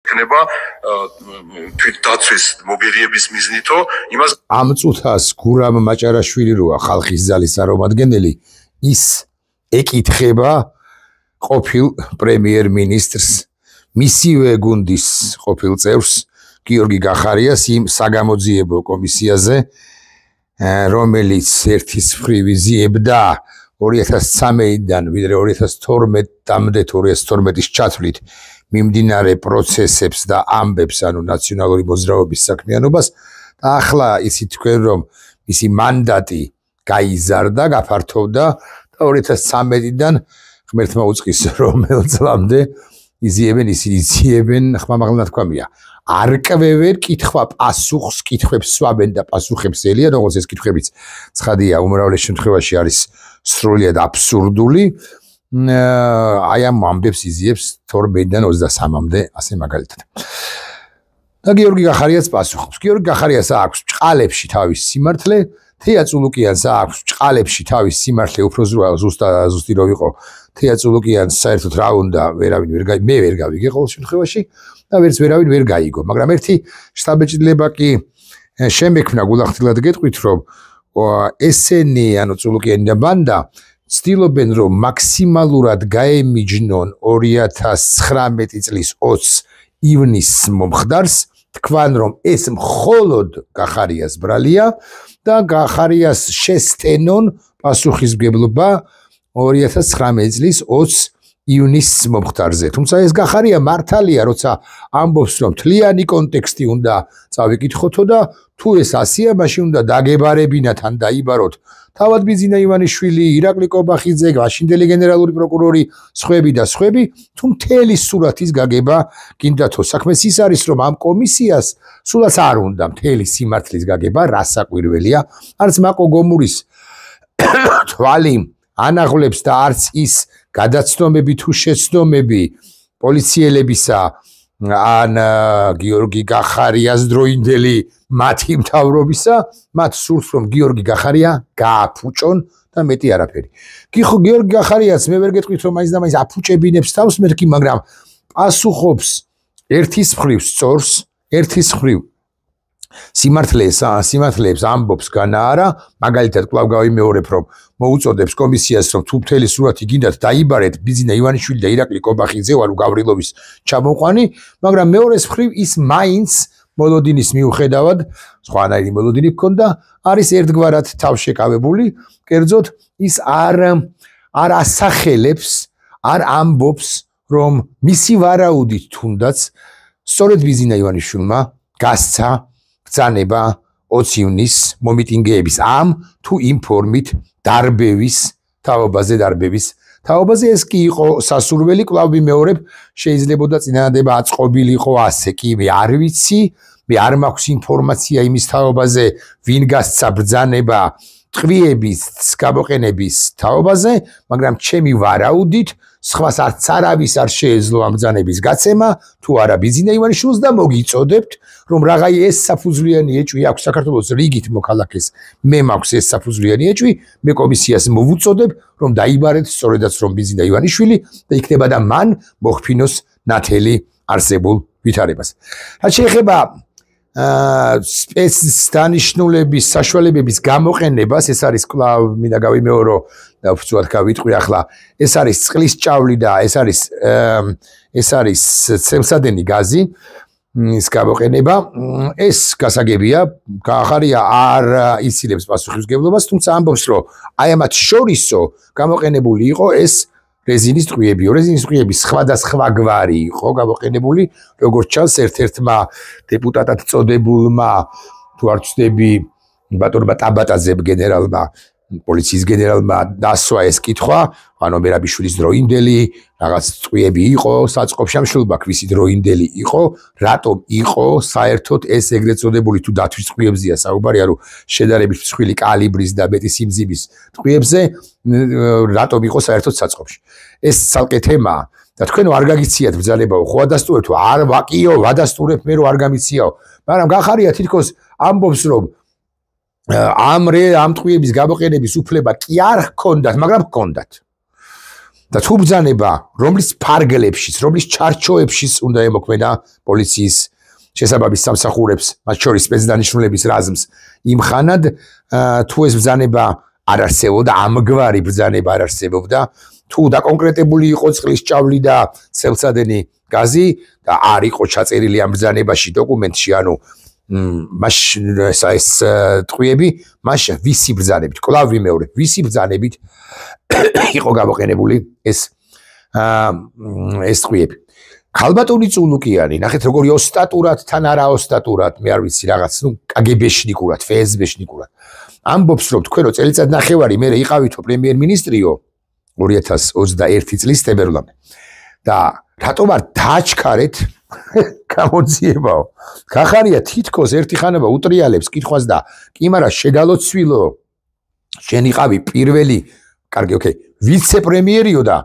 იქნება თვითდაცვის მოგერიების მიზნითო იმას ამ წუთას გურამ მაჭარაშვილი როა ხალხის ძალის წარმომადგენელი ის ეკითხება ყოფილ პრემიერ-მინისტრს მისივე გუნდის ყოფილ წევრს გიორგი გახარიას იმ საგამოძიებო კომისიაზე რომელიც ერთის მხრივ იზიებდა 2013-დან ვიდრე 2012-მდე 2012-ის ჩათვლით მიმდინარე პროცესებს და ამბებს, ანუ ნაციონალური მოძრაობის საქმიანობას და ახლა ისიც თქვენ რომ მისი მანდატი გაიზარდა, გაფართოვდა და 2013-დან ღმერთმა უწყის რომელ წლამდე იზიებენ ხმამაღლა თქვამია. არკვევენ კითხვა პასუხს, კითხვებს სვამენ და პასუხებს ელიან, როგორც ეს კითხვებიც ცხადია, უმრავლეს შემთხვევაში არის სრულიად აბსურდული. აი ამ ამბებს იზიებს 12-დან 23-მდე ასე მაგალითად. და გიორგი გახარიას პასუხობს. გიორგი გახარიას აქვს ჭყალებში თავის სიმართლე, თეა წულუკიანს აქვს ჭყალებში თავის სიმართლე, უფრო ზუსტი რო ვიყო, თეა წულუკიანს საერთოდ რა უნდა, მე ვერ გავიგე ყოველ შემთხვევაში და ვერც ვერავინ ვერ გაიგო, მაგრამ ერთი შტაბ-ბეჭდილება კი შემექმნა გულახდილად გეტყვით, რომ ესენი, ანუ წულუკიანი და ბანდა ცდილობენ რომ მაქსიმალურად გაემიჯნონ 2019 წლის 20 ივნისს მომხდარს, თქვან რომ ეს მხოლოდ გახარიას ბრალია და გახარიას შესტენონ პასუხისმგებლობა 2019 წლის 20 ივნისს მომხდარზე. თუმცა ეს გახარია მართალია, როცა ამბობს რომ თლიანი კონტექსტი უნდა წავიკითხოთო და თუ ეს ასია, მაშინ უნდა დაგებარებინათ ან დაიბაროთ თავად ბიზინა ივანიშვილი, ირაკლი კობახიძე, ვაშინდელი გენერალური პროკურორი, სხვები და სხვები, თუ მთელი სურათის გაგება გინდათო. საქმეს ის არის, რომ ამ კომისიას სულაც არ უნდა მთელი სიმართლის გაგება, რასაკვირველია, არც მაკო გომურის თვალი ანაღლებს და არც ის გადაცდომები თუ შეცდომები პოლიციელებისა ან გიორგი გახარიას დროინდელი მათი მთავრობისა, მათ სურს რომ გიორგი გახარია გააფუჭონ და მეტი არაფერი. გიხო გიორგი გახარიას მე ვერ გეტყვით რომ მაინც და მაინც აფუჭებინებს თავს მეთქი, მაგრამ პასუხობს ერთის მხრივ სწორს, ერთის მხრივ სიმართლეებს ამბობს განაარა, მაგალითად კვლავ გავიმეორებ რომ მოუწოდებს კომისიას რომ თუ მთელი სურათი გინდათ დაიბარეთ ბიზინა ივანიშვილი და ირაკლი კობახიძე, ანუ გავრილოვის ჩამოყვანი, მაგრამ მეორეს მხრივ ის მაინც მოლოდინის მიუხედავად, სხვანაირი მოლოდინი ჰქონდა, არის ერთგვარად თავშეკავებული, კერძოდ ის არ ასახელებს, არ ამბობს, რომ მისი ვარაუდით თუნდაც სწორედ ბიზინა ივანიშვილმა გასცა ბრძანება 20 ივნისს მომიტინგეების ამ თუ იმ ფორმით დარბევის თაობაზე ეს კი იყო სასურველი, კვლავ ვიმეორებ, შეიძლებოდა წინადადება აწყობილიყო ასე კი მე არ ვიცი, მე არ მაქვს ინფორმაცია იმის თაობაზე, ვინ გასცა ბრძანება ტყვიების გამოყენების თაობაზე, მაგრამ ჩემი ვარაუდით სხვას არც არავის არ შეეძლო ამ ბრძანების გაცემა, თუ არა ბიზინა ივანიშვილს და მოგიწოდებთ, რომ რაღაცა ეს საფუძვლიანი ეჭვი აქვს საქართველოს რიგით მოქალაქეს, მე მაქვს ეს საფუძვლიანი ეჭვი, მე კომისიას მოვუწოდებ, რომ დაიბარეთ სწორედაც რომ ბიზინა ივანიშვილი და იქნება და მან მოხფინოს ნათელი არსებულ ვითარებას. რაც შეეხება სპეცდანიშნულების საშუალებების გამოყენებას, ეს არის კვლავ მინდა გავიმეორო და ვწუხად გავიტყვი ახლა, ეს არის წყლის ჭავლი და ეს არის ცემსადენი გაზი, ის გამოყენება, ეს გასაგებია, გახარია არ იცილებს პასუხისმგებლობას, თუმცა ამბობს, რომ აი ამათ შორისო გამოყენებული იყო ეს რეზინის ტყვიები, რეზინის ტყვიების სხვადასხვა გვარი იყო გამოყენებული, როგორც ჩანს ერთ-ერთმა დეპუტატად წოდებულმა, თუ არ ვცდები, ბატონმა ტაბატაძემ გენერალმა, პოლიციის გენერალმა დასვა ეს კითხვა, ანუ მერაბიშვილის დროინდელი, რაღაც ტყვიები იყო, საწყობ შამშილობა ქვისი დროინდელი იყო, რატომ იყო საერთოდ ეს ეგრეთ წოდებული თუ დათვის ტყვიებზია საუბარი, ანუ შედარებით მსხვილი კალიბრის და მეტი სიმძიმის ტყვიებზე, რატომ იყო საერთოდ საწყობში. ეს ცალკე თემაა და თქვენ არ გაგიციათ ბრძანებაო, ხო ადასტურებთ, არ ვაკიო, ვადასტურებ მე რომ არ გამიციაო, მაგრამ გახარია თითქოს ამბობს რომ ამ ტყვიების გამოყენების უფლება კი არ ჰქონდათ, მაგრამ ჰქონდათ. და თუ ბრძანება, რომლის ფარგლებშიც, რომლის ჩარჩოებშიც უნდა ემოქმედა პოლიციის შესაბამის სამსახურებს, მათ შორის სპეცდანიშნულების რაზმს, იმხანად თუ ეს ბრძანება არ არსებობდა, ამგვარი ბრძანება არ არსებობდა, თუ დაკონკრეტებული იყო წყლის ჭავლი და ცელცადენი გაზი და არ იყო ჩაწერილი ამ ბრძანებაში დოკუმენტში, ანუ ეს ტყვიები, მაშინ ვისი ბრძანებით, კვლავ ვიმეორებ, ვისი ბრძანებით იყო გამოყენებული ეს ტყვიები. ქალბატონი წულუკიანი, ნახეთ როგორი ოსტატურად, თან არა ოსტატურად, მე არ ვიცი რაღაც, კგბ-შნიკურად, ფსბ-შნიკურად. ამბობს რომ თქვენ რო წელიწად ნახევარი მე იყავითო პრემიერ-მინისტრიო 2021 წლის თებერვლამდე. და რატომ არ დააჩქარეთ გამოძიებაო. გახარია თითქოს ერთი ხანება უტრიალებს კითხვას და კი მაგრამ შედალოცვილო. შენ იყავი პირველი, კარგი, ოკეი, ვიცე-პრემიერიო და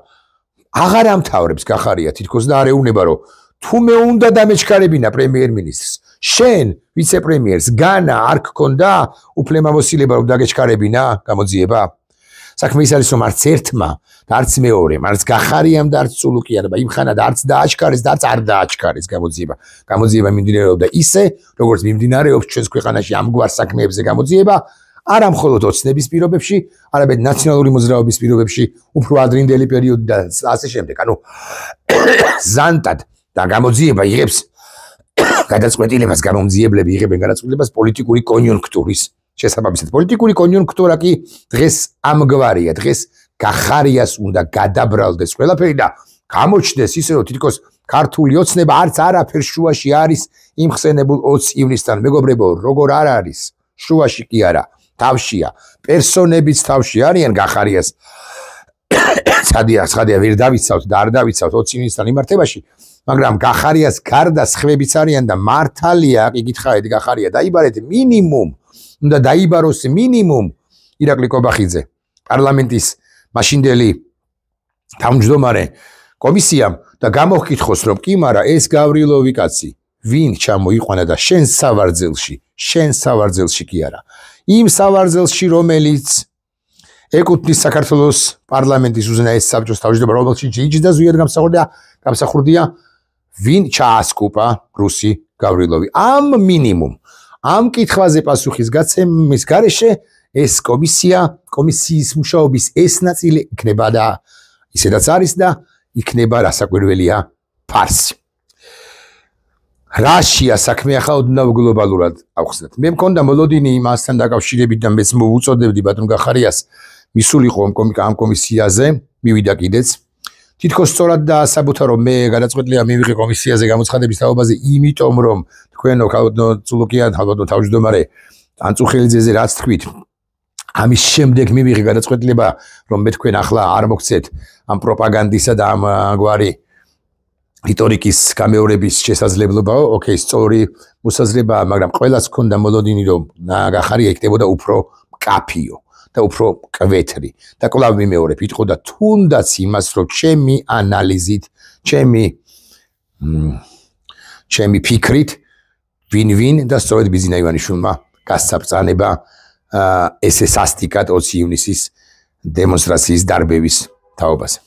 აღარ ამთავრებს გახარია თითქოს და არ ეუნება რომ თუ მე უნდა დამეჩქარებინა პრემიერ-მინისტრს. შენ ვიცე-პრემიერს განა არ გქონდა უფლებამოსილება რომ დაგეჩქარებინა გამოძიება? საქმე ის არის რომ არც ერთმა და არც მეორემ, არც გახარიამ და არც წულუკიანმა იმხანად არც დააჩქარეს და არც არ დააჩქარეს გამოძიება. გამოძიება მიმდინარეობდა ისე, როგორც მიმდინარეობს ჩვენს ქვეყანაში ამგვარ საქმეებზე გამოძიება, არა მხოლოდ ოცნების პირობებში, არამედ ნაციონალური მოძრაობის პირობებში, უფრო ადრინდელი პერიოდი და ასე შემდეგ. ანუ ზანტად და გამოძიება იღებს გადაწყვეტილებას, გამომძიებლები იღებენ გადაწყვეტილებას პოლიტიკური კონიუნქტურის შესაბამისად. პოლიტიკური კონიუნქტურა კი დღეს ამგვარია, დღეს გახარიას უნდა გადაბრალდეს ყველაფერი და გამოჩნდეს ისე რომ თითქოს ქართული ოცნება არც არაფერ შუაში არის იმხსენებულ 20 ივნისთან. მეგობრებო, როგორ არ არის? შუაში კი არა, თავშია. პერსონებიც თავში არიან გახარიას. ცხადია ვერ დავიცავთ და არ დავიცავთ 20 ივნისთან იმართებაში, მაგრამ გახარიას გარდა სხვებიც არიან და მართალია, კი გითხარით გახარია დაიბარეთ მინიმუმ, უნდა დაიბაროს მინიმუმ ირაკლი კობახიძე, პარლამენტის მაშინდელი თავმჯდომარე კომისიამ და გამოჰკითხოს რომ კი, მაგრამ ეს გავრილოვი კაცი ვინ ჩამოიყვანა და შენ სავარძელში კი არა. იმ სავარძელში რომელიც ეკუთვნის საქართველოს პარლამენტის უზენაეს საბჭოს თავმჯდომარე, რომელშიც ჯიჯდა ზვიად გამსახურდია ვინ ჩაასკუპა რუსი გავრილოვი. ამ მინიმუმ, ამ კითხვაზე პასუხის გაცემის გარეშე ეს კომისიის მუშაობის ეს ნაწილი იქნება და ისედაც არის და იქნება რასაკვირველია ფარსი. რაშია საქმე ახლა ოდნავ გლობალურად ავხსნათ. მე მქონდა მოლოდინი იმასთან დაკავშირებით და მეც მოვუწოდებდი ბატონ გახარიას მისულიყო ამ კომისიაზე, მივიდა კიდეც. თითქოს სწორად დაასაბუთა რომ მე გადაწყვეტილება მივიღე კომისიაზე გამოცხადების თაობაზე, იმიტომ რომ თქვენო ქალბატონო წულუკიან, ქალბატონო თავმჯდომარე ანწუხელიძეზე რაც თქვით, ამის შემდეგ მივიღე გადაწყვეტილება რომ მე თქვენ ახლა არ მოგცეთ ამ პროპაგანდისა და ამ გვარი რიტორიკის გამეორების შესაძლებლობაო, ოკეი, სწორი მოსაზრებაა, მაგრამ ყველას ჰქონდა მოლოდინი რომ გახარია იქნებოდა უფრო მკაფიო და უფრო კვეთრი და კვლავ ვიმეორებ, იტყოდა თუნდაც იმას რომ ჩემი ანალიზით, ჩემი ფიქრით ვინ და სწორედ ბიზინა ივანიშვილმა გასცა ბრძანება ესე სასტიკად 20 ივნისის დემონსტრაციის დარბევის თაობაზე.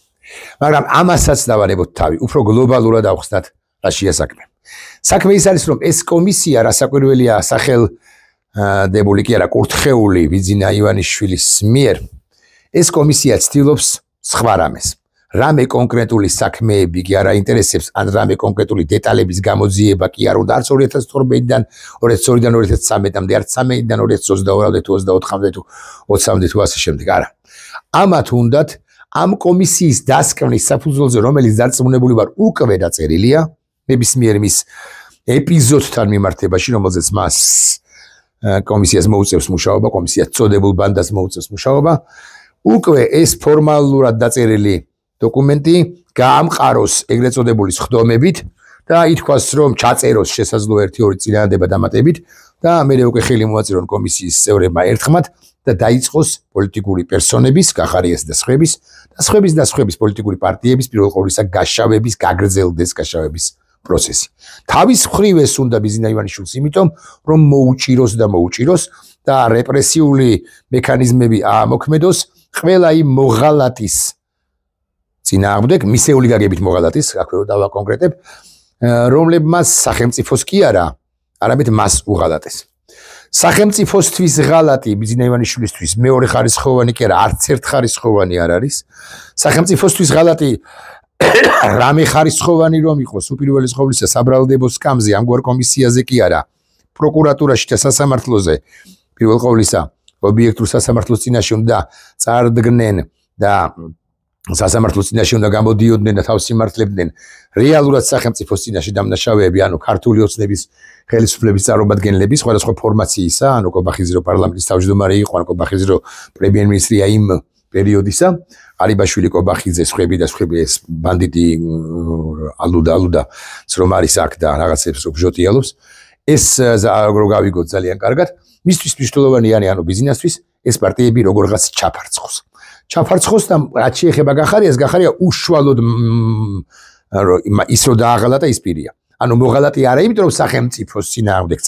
მაგრამ ამასაც დავარებოთ თავი, უფრო გლობალურად ავხსნათ რაშია საქმე. საქმე ის არის რომ ეს კომისია რასაკვირველია სახელდებული კი არა კურთხეული ბიზინა ივანიშვილის მიერ, ეს კომისია ცდილობს სხვა რამეს. რამე კონკრეტული საქმეები კი არ აინტერესებს, ან რამე კონკრეტული დეტალების გამოძიება კი არ უნდა არც 2012-დან, 2002-დან 2013-მდე, არც 13-დან 2022-მდე, 24-მდე თუ 20-მდე თუ ასე შემდეგ. არა. ამათ უნდათ ამ კომისიის დასკვნის საფუძველზე, რომელიც დარწმუნებული ვარ უკვე დაწერილია, ნებისმიერ მის ეპიზოდთან მიმართებაში, რომელზეც მას კომისიას მოუწევს მუშაობა, კომისიას წოდებულ ბანდას მოუწევს მუშაობა, უკვე ეს ფორმალურად დაწერილი დოკუმენტი გაამყაროს ეგრეთ წოდებული სხდომებით და ითქვას რომ ჩაწეროს შესაძლოა 1-2 წინადადება დამატებით და მე უკვე ხელი მოაწერონ კომისიის წევრებმა ერთხმად და დაიწყოს პოლიტიკური პერსონების, გახარიას და სხვების პოლიტიკური პარტიების პირველ ყოვლისა გაშავების, გაგრძელდეს გაშავების პროცესი. თავის მხრივ ეს უნდა ბიზინა ივანიშვილს იმიტომ რომ მოუჭიროს და რეპრესიული მექანიზმები აამოქმედოს ყველა იმ მოღალატის წინააღმდეგ მისეული გაგებით მოღალატეს, აქვე დავაკონკრეტებ, რომლებმაც სახელმწიფოს კი არა, არამედ მას უღალატეს. სახელმწიფოსთვის ღალატი ბიძინა ივანიშვილისთვის მეორე ხარისხოვანი კი არა, არც ერთ ხარისხოვანი არ არის. სახელმწიფოსთვის ღალატი რამე ხარისხოვანი რომ იყოს, უპირველეს ყოვლისა საბრალდებო სკამზე, ამგვარ კომისიაზე კი არა, პროკურატურაში და სასამართლოზე, პირველ ყოვლისა, ობიექტურ სასამართლოს წინაშე უნდა წარდგნენ და სასამართლოს წინაშე უნდა გამოდიოდნენ და თავს იმართლებდნენ რეალურად სახელმწიფოს წინაშე დამნაშავეები, ანუ ქართული ოცნების ხელისუფლების წარმომადგენლები, სხვადასხვა ფორმაციისა, ანუ კობახიძე პარლამენტის თავმჯდომარე იყო, ანუ კობახიძე პრემიერ-მინისტრია იმ პერიოდისა, ალიბაშვილი კობახიძე, სხვები და სხვები ეს ბანდიტი ალუდა რომ არის აქ და რაღაცებს რო ბჟოტიალობს. ეს რო გავიგოთ ძალიან კარგად, მისთვის მნიშვნელოვანი არის, ანუ ბიზნესთვის ეს პარტიები როგორღაც ჩაფარცხოს და რაც შეეხება გახარიას, გახარია უშუალოდ ის რო დააღალატა ის პირია. ანუ მოღალატე არა, იმიტომ რომ სახელმწიფოს წინააღმდეგ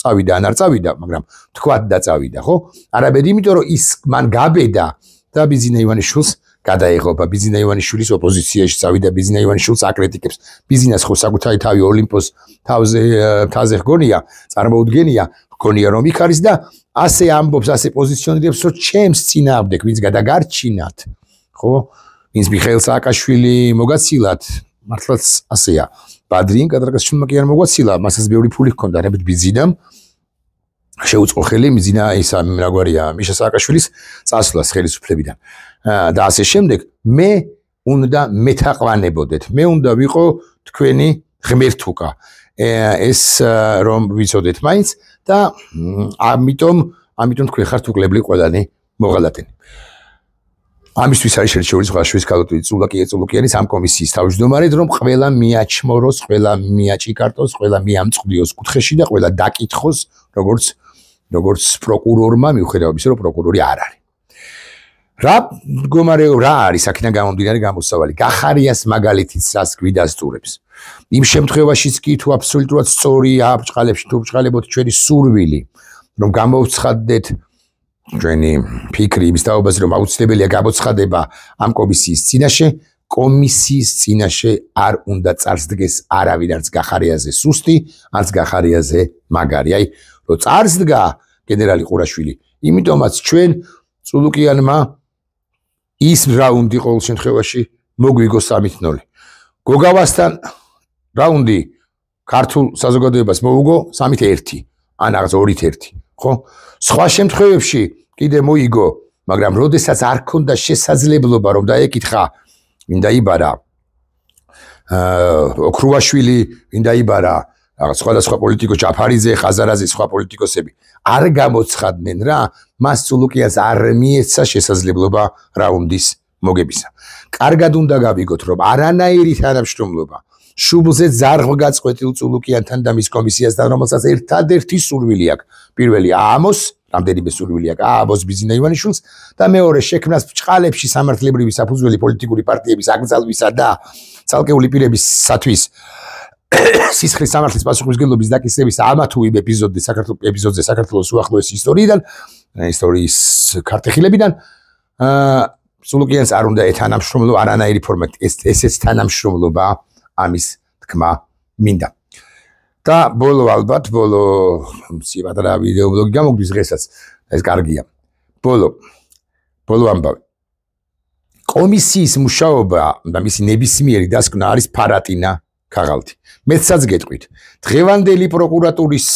წავიდა ან არ წავიდა, მაგრამ თქვათ და წავიდა, ხო? არამედ იმიტომ რომ ის მან გაბედა და ბიძინა ივანიშვილს გადაეღობა. ბიძინა ივანიშვილის ოპოზიციაში წავიდა, ბიძინა ივანიშვილს აკრიტიკებს. ბიზნეს ხო საკუთარი თავი ოლიმპოს თავზე ჰგონია, წარმოუდგენია, ჰგონია რომ იქ არის და ასე ამბობს, ასე პოზიციონირებს, რომ ჩემს წინააღმდეგ ვინც გადაგარჩინათ, ხო? ვინც მიხეილ სააკაშვილი მოგაცილათ, მართლაც ასეა. ბადრინ კადრაკაშვილმა კი არ მოგვაცილა, მასაც ბევრი ფული ჰქონდა, რებით ბიზინამ შეუწყო ხელი ბიზინა ისა რაგვარია მიშა სააკაშვილის წასვლას ხელისუფლებიდან. და ასე შემდეგ მე უნდა მეთაყვანებოდეთ, მე უნდა ვიყო თქვენი ღმერთუკა. ეს რომ ვიცოდეთ მაინც და ამიტომ თქვენ ხართ უკლებლი ყველანი მოღალატენი. ამისთვის არის შერჩეული ზღვაშვის ქალოთი წულაკიანის ამ კომისიის თავმჯდომარედ, რომ ყველა მიაჩმოროს, ყველა მიაჭიკარტოს, ყველა მიამწყდიოს კუთხეში და ყველა დაკითხოს, როგორც პროკურორმა, მიუხედავად იმისა, რომ პროკურორი არ არის. რა არის აქედან გამომდინარე გამოსავალი? გახარიას მაგალითიც რას გვიდასტურებს. იმ შემთხვევაშიც კი თუ აბსოლუტურად სწორია აბჭყალებში თუ აბჭყალებოთ ჩვენი სურვილი, რომ გამოვცხადდეთ ჩვენი ფიქრი იმის თაობაზე, რომ აუცილებელია გამოცხადება ამ კომისიის წინაშე არ უნდა წარსდგეს არავინ, არც გახარიაზე სუსტი, არც გახარიაზე მაგარი. აი, რომ წარსდგა გენერალი ყურაშვილი, იმიტომაც ჩვენ წულუკიანმა ის რაუნდი ყოველ შემთხვევაში მოგვიგო 3-0. გოგავასთან რაუნდი ქართულ საზოგადოებას მოუგო 3-1, ან რაღაც 2-1, ხო? სხვა შემთხვევებში კიდე მოიგო, მაგრამ როდესაც არ ქონდა შესაძლებლობა რომ დაეკითხა, ვინ დაიბარა ოქრუაშვილი, ვინ დაიბარა რაღაც სხვადასხვა პოლიტიკო ჯაფარიძე, ხაზარაძე, სხვა პოლიტიკოსები არ გამოცხადდნენ რა, მას წულუკიანს არ მიეცა შესაძლებლობა რაუნდის მოგებისა. კარგად უნდა გავიგოთ, რომ არანაირი თანამშრომლობა შუბლზე ძარღვგაწყვეტილ წულუკიანთან და მის კომისიასთან, რომელსაც ერთადერთი სურვილი აქვს, პირველი აამოს, რამდენიმე სურვილი აქვს, აამოს ბიზინა ივანიშვილს და მეორე შექმნას ბჭყალებში სამართლებრივი საფუძველი პოლიტიკური პარტიების აკრძალვისა და ცალკეული პირებისათვის სისხლის სამართლის პასუხისმგებლობის დაკისრების ამა თუ იმ ეპიზოდზე საქართველოს უახლოეს ისტორიის ქართეხილებიდან წულუკიანს არ უნდა ეთანამშრომლო არანაირი ფორმატ, ესეც თანამშრომლობა ამის თქმა მინდა. და ბოლო პატარა ვიდეო ბლოგი გამოგდის დღესაც, ეს კარგია. ბოლო ამბავი. კომისიის მუშაობა და მისი ნებისმიერი დასკვნა არის ფარატინა ქაღალდი. მეცაც გეტყვით, დღევანდელი პროკურატურის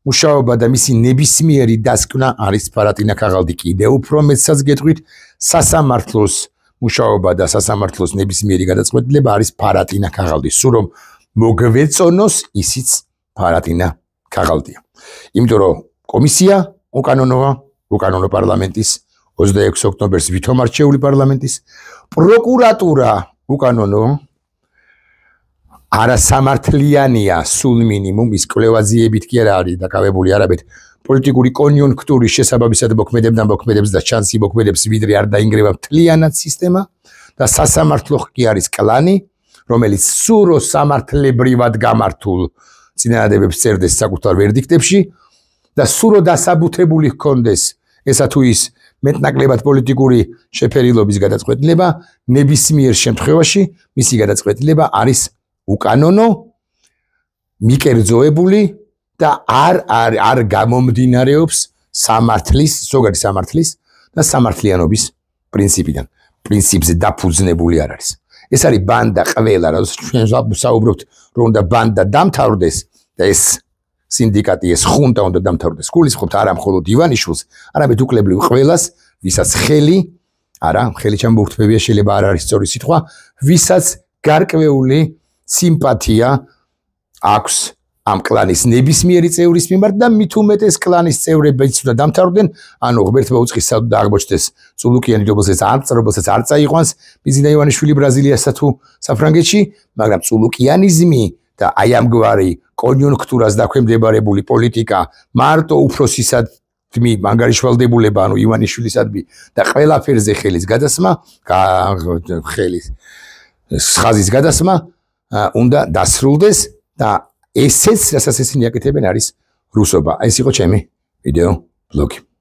მუშაობა და მისი ნებისმიერი დასკვნა არის ფარატინა ქაღალდი. კიდევ უფრო მეცაც გეტყვით, სასამართლოს მუშაობა და სასამართლოს ნებისმიერი გადაწყვეტილება არის ფარატინა ქაღალდი. სულ რომ მოგვეწონოს, ისიც ფარატინა ქაღალდია. იმიტომ რომ კომისია უკანონო პარლამენტის 26 ოქტომბერს ვითომ არჩეული პარლამენტის, პროკურატურა უკანონო არასამართლიანია სულ მინიმუმ ის კვლევაზიებით კი არა არის დაკავებული არაბეთ პოლიტიკური კონიუნქტურის შესაბამისად მოქმედებს და ჩანსი მოქმედებს ვიდრე არ დაინგრევა მთლიანად სისტემა და სასამართლო კი არის კლანი, რომელიც სურო სამართლებრივად გამართულ წინადადებებს წერდეს საკუთარ ვერდიქტებში და სურო დასაბუთებული ჰქონდეს ესა თუ ის მეტნაკლებად პოლიტიკური შეფერილობის გადაწყვეტილება, ნებისმიერ შემთხვევაში მისი გადაწყვეტილება არის უკანონო, მიკერძოებული და არ გამომდინარეობს სამართლის, ზოგადი სამართლის და სამართლიანობის პრინციპიდან. პრინციპზე დაფუძნებული არ არის. ეს არის ბანდა ყველა, როდესაც ჩვენ საუბრობთ, რომ უნდა ბანდა დამთავრდეს და ეს სინდიკატი, ეს ხუნტა უნდა დამთავრდეს. გულისხმობთ არა მხოლოდ ივანიშვილს, არამედ უკლებლივ ყველას, ვისაც ხელი, ხელი ჩამოუხტებია, შეიძლება არ არის სწორი სიტყვა, ვისაც გარკვეული სიმპათია აქვს ამ კლანის ნებისმიერი წევრის მიმართ და მით უმეტეს კლანის წევრებიც უნდა დამთავრდნენ, ანუ ღმერთმა უწყის და აღმოჩნდეს წულუკიანი, რომელსაც არ წაიყვანს ბიზინა ივანიშვილი ბრაზილიასა თუ საფრანგეთში, მაგრამ წულუკიანიზმი და აი ამგვარი კონიუნქტურას დაქვემდებარებული პოლიტიკა მარტო უფროსისადმი მანგარიშვალდებულება, ანუ ივანიშვილისადმი და ყველაფერზე ხელის გადასმა, ხაზის გადასმა უნდა დასრულდეს და ესეც, რასაც ისინი აკეთებენ, არის რუსობა. ეს იყო ჩემი ვიდეო ბლოგი.